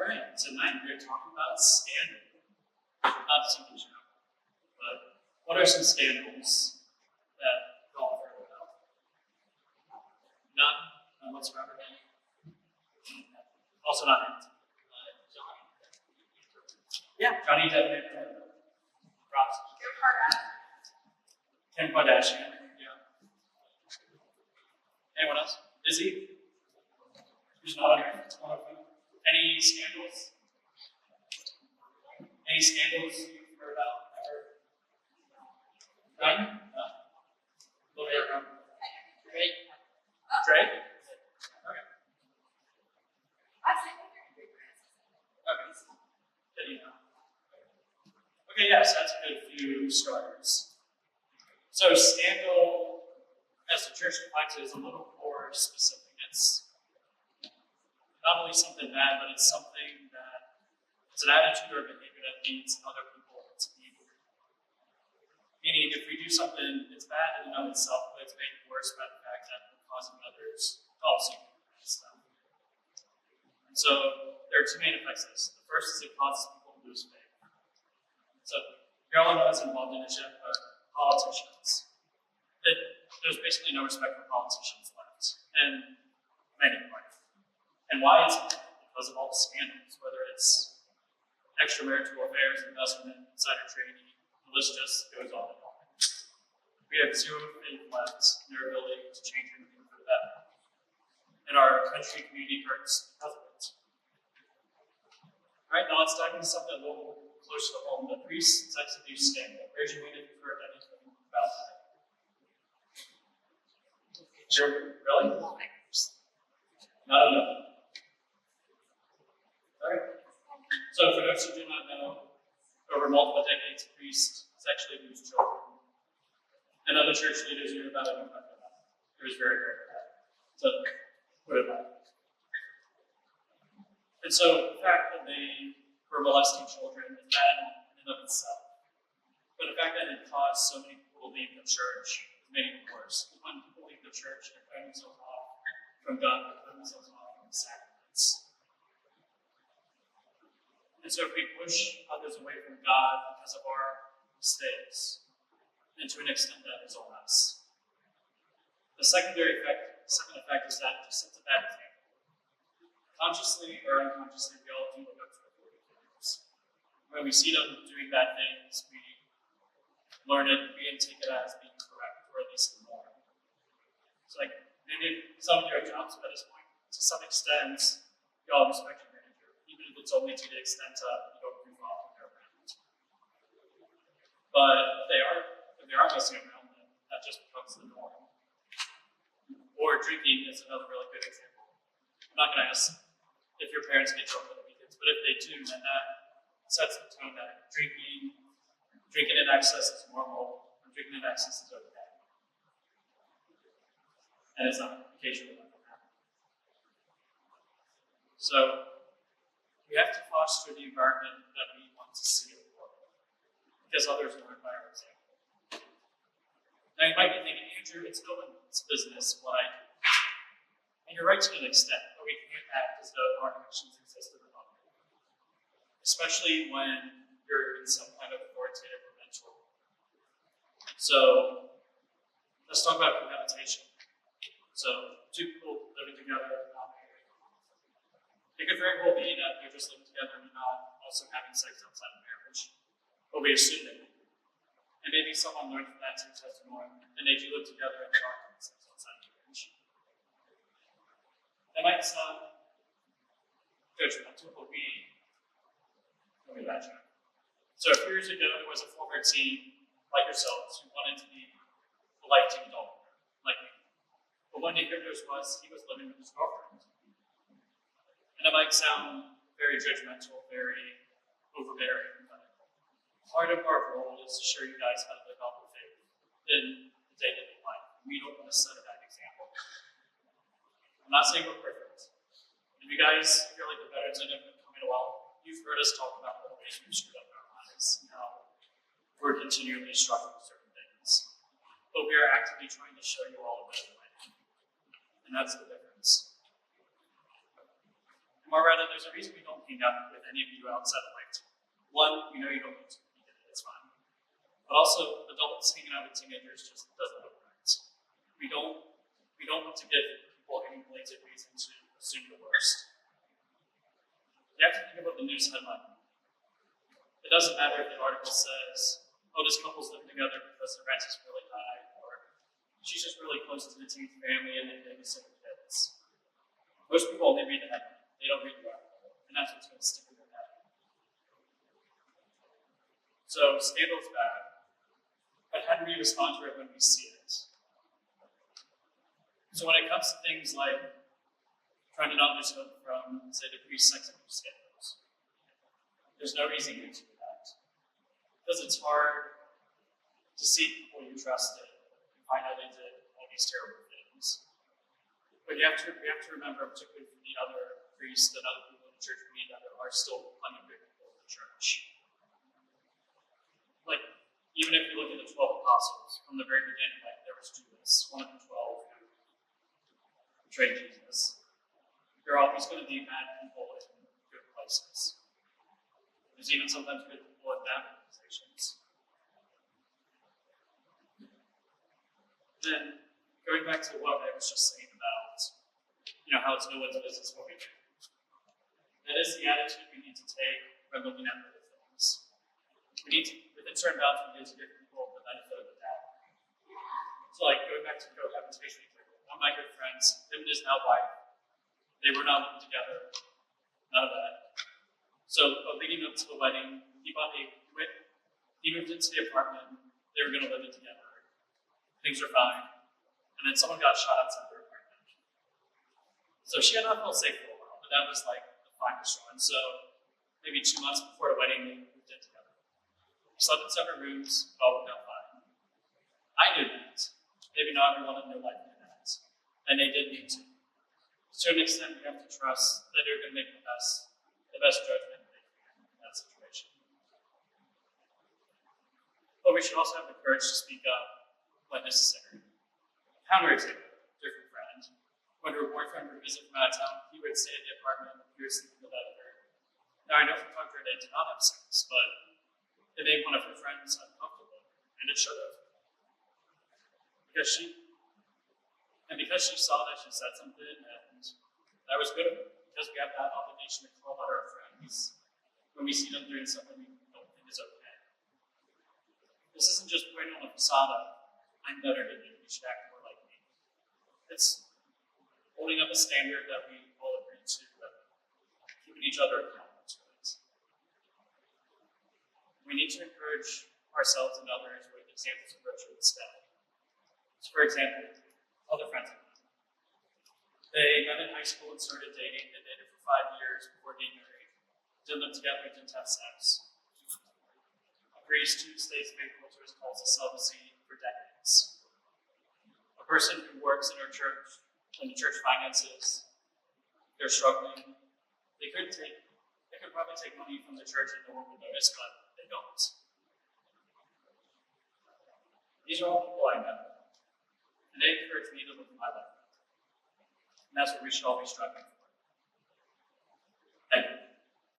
right, tonight we're talking about scandal. Not TV show, but what are some scandals that y'all have heard about? None whatsoever. Also not him. Yeah, Johnny Depp. Props. Kim Kardashian. Yeah. Anyone else? Izzy? Who's not on here? Any scandals? Any scandals you've heard about ever? None? No. A little bit around. Drake? Drake? Okay. Okay. Okay, yes, that's a good few starters. So scandal, as the church defines it, is a little more specific. It's not only something bad, but it's something that it's an attitude or behavior that leads other people to evil. Meaning, if we do something, it's bad in and of itself, but it's made worse by the fact that we're causing others to also do bad stuff. And so there are two main effects of this. The first is it causes people to lose faith. So everyone was involved in it yet, but politicians. There's basically no respect for politicians left, and many quite. And why is it? Because of all the scandals, whether it's extramarital affairs, investment, insider trading, the list just goes on and on. We have zero faith left in their ability to change anything for the better. And our country community hurts because of it. All right, now let's dive into something a little closer to home, the priest sex abuse scandal. Raise your hand if you've heard anything about that. Sure, really? Not enough. Alright. So for those who do not know, over multiple decades, priests sexually abused children. And other church leaders knew about it and talked about it. It was very, very bad. So put it back. And so the fact that they were molesting children is bad in and of itself. But the fact that it caused so many people to leave the church is made it worse. When people leave the church, they're cutting themselves off from God, they're cutting themselves off from the sacraments. And so if we push others away from God because of our mistakes, and to an extent that is on us. The second effect is that it just sets a bad example. Consciously or unconsciously, we all do look up to authorities. When we see them doing bad things, we learn it, we take it as being correct, or at least the norm. It's like, maybe some of your jobs at this point, to some extent, you all respect your manager, even if it's only to the extent of you don't goof off when they're around. But if they are messing around, then that just becomes the norm. Or drinking is another really good example. I'm not going to ask if your parents get drunk on the weekends, but if they do, then that sets the tone that drinking in excess is normal, or drinking in excess is okay. And it's not occasionally like that. So we have to foster the environment that we want to see in the world, because others learn by our example. Now you might be thinking, Andrew, it's no one's business what I do. And you're right to an extent, but we can't act as though our actions exist in the moment. Especially when you're in some kind of authoritative or mentor. So let's talk about cohabitation. So two people living together, not married. It could very well be that they're just living together and not also having sex outside of marriage. But we assume they do. And maybe someone learned from that sex as a norm, and they do live together and they are having sex outside of marriage. That might sound judgmental, but we imagine. So a few years ago, there was a former teen like yourselves who wanted to be a life team adult, like me. But one day yours was he was living with his girlfriend. And it might sound very judgmental, very overbearing, but part of our role is to show you guys how to live out the faith in the day-to-day life. We don't want to set a bad example. I'm not saying we're perfect. If you guys feel like the veterans in it coming along, you've heard us talk about the ways we've screwed up in our lives and how we're continually struggling with certain things. But we are actively trying to show you all a better way. And that's the difference. And More rather, there's a reason we don't hang out with any of you outside of like, one, we know you don't need to be there, it's fine. But also, adults hanging out with teenagers just doesn't look right. We don't want to give people any blatant reason to assume the worst. You have to think about the news headline. It doesn't matter if the article says, oh, this couple's living together because the rent is really high, or she's just really close to the teen family and they babysit the kids. Most people only read the headline. They don't read the article. And that's what's going to stick with their head. So, scandal's bad. But how do we respond to it when we see it? So when it comes to things like trying to not lose hope from, say, the pre-sex abuse scandals, there's no easy answer to that. Because it's hard to see people you trusted and find out they did all these terrible things. But we have to remember, particularly for the other priests and other people in the church we meet, that there are still plenty of good people in the church. Like, even if you look at the 12 apostles from the very beginning, like there was Judas, one of the 12 who betrayed Jesus. There are always going to be bad people in good places. There's even sometimes good people in bad organizations. Then, going back to what I was just saying about, how it's no one's business what we do. That is the attitude we need to take when looking at other things. We need to, within certain bounds, we need to give people the benefit of the doubt. So, like, going back to cohabitation, one of my good friends, him and his now wife, they were not living together, none of that. So, leading up to the wedding, he moved into the apartment, they were going to live it together. Things were fine. And then someone got shot outside their apartment. So she had not felt safe for a while, but that was like the finest one. So maybe 2 months before the wedding, they moved in together. We slept in separate rooms, it all worked out fine. I knew that. Maybe not everyone in their life knew that. And they did need to. To an extent, we have to trust that they're going to make the best judgment they can in that situation. But we should also have the courage to speak up when necessary. Counterexample, different friend. When her boyfriend would visit from out of town, he would stay at the apartment, he would sleep with her. Now I know from comfort they did not have sex, but it made one of her friends uncomfortable, and it should have. Because she saw that she said something, and that was good of her. Because we have that obligation to call out our friends when we see them doing something we don't think is okay. This isn't just putting on a facade of, I'm better than you, you should act more like me. It's holding up a standard that we all agree to, and keeping each other accountable to it. We need to encourage ourselves and others with examples of virtue instead. So, for example, other friends of mine. They met in high school and started dating. They dated for 5 years before getting married. Didn't live together, didn't have sex. A priest who stays faithful to his calls to celibacy for decades. A person who works in our church, when the church finances, they're struggling. They could probably take money from the church and no one would notice, but they don't. These are all people I know. And they encourage me to live my life. And that's what we should all be striving for. Thank you.